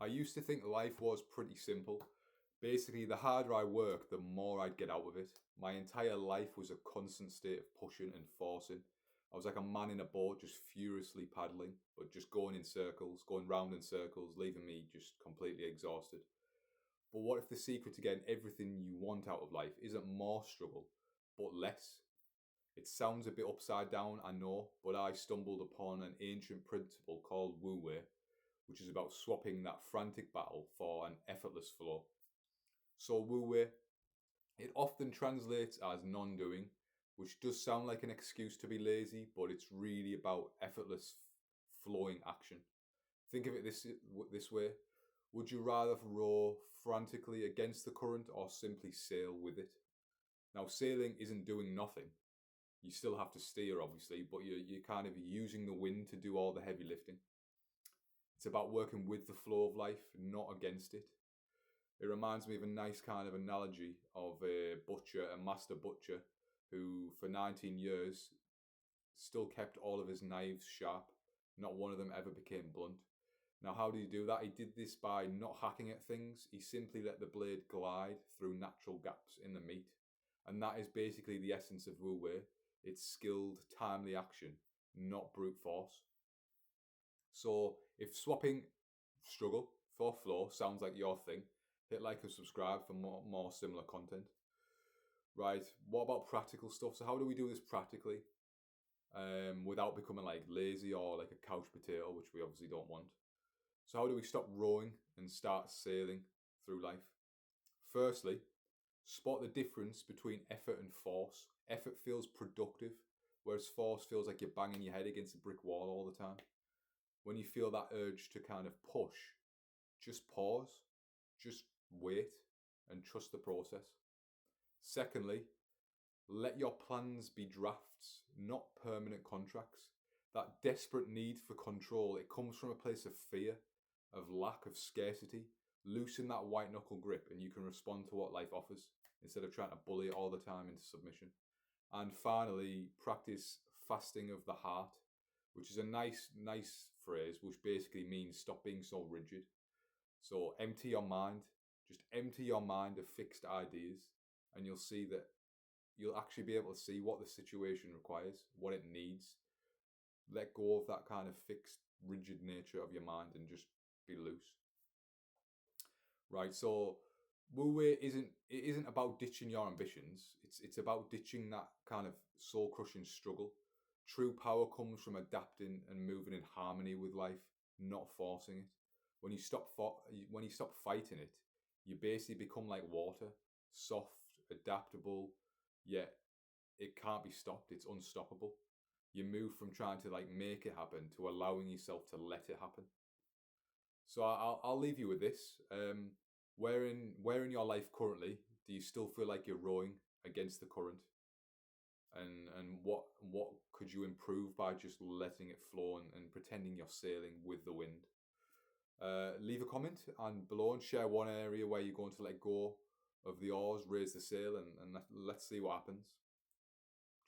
I used to think life was pretty simple. Basically, the harder I worked, the more I'd get out of it. My entire life was a constant state of pushing and forcing. I was like a man in a boat just furiously paddling, but just going in circles, going round in circles, leaving me just completely exhausted. But what if the secret to getting everything you want out of life isn't more struggle, but less? It sounds a bit upside down, I know, but I stumbled upon an ancient principle called Wu Wei, which is about swapping that frantic battle for an effortless flow. So Wu Wei, it often translates as non-doing, which does sound like an excuse to be lazy, but it's really about effortless flowing action. Think of it this way. Would you rather row frantically against the current or simply sail with it? Now, sailing isn't doing nothing. You still have to steer, obviously, but you're kind of using the wind to do all the heavy lifting. It's about working with the flow of life, not against it. It reminds me of a nice kind of analogy of a butcher, a master butcher, who for 19 years still kept all of his knives sharp. Not one of them ever became blunt. Now, how did he do that? He did this by not hacking at things. He simply let the blade glide through natural gaps in the meat. And that is basically the essence of Wu Wei. It's skilled, timely action, not brute force. So if swapping struggle for flow sounds like your thing, hit like and subscribe for more similar content. Right, what about practical stuff? So how do we do this practically without becoming like lazy or like a couch potato, which we obviously don't want? So how do we stop rowing and start sailing through life? Firstly, spot the difference between effort and force. Effort feels productive, whereas force feels like you're banging your head against a brick wall all the time. When you feel that urge to kind of push, just pause, just wait, and trust the process. Secondly, let your plans be drafts, not permanent contracts. That desperate need for control, it comes from a place of fear, of lack, of scarcity. Loosen that white knuckle grip and you can respond to what life offers instead of trying to bully it all the time into submission. And finally, practice fasting of the heart, which is a nice phrase, which basically means stop being so rigid. So empty your mind, just empty your mind of fixed ideas, and you'll see that you'll actually be able to see what the situation requires, what it needs. Let go of that kind of fixed, rigid nature of your mind and just be loose. Right, so Wu Wei isn't about ditching your ambitions. It's about ditching that kind of soul crushing struggle. True power comes from adapting and moving in harmony with life, not forcing it. When you stop fighting it, you basically become like water, soft, adaptable, yet it can't be stopped. It's unstoppable. You move from trying to like make it happen to allowing yourself to let it happen. So I'll leave you with this. Where in your life currently do you still feel like you're rowing against the current? And what could you improve by just letting it flow and pretending you're sailing with the wind? Leave a comment and below and share one area where you're going to let go of the oars, raise the sail, and let's see what happens.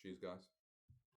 Cheers, guys.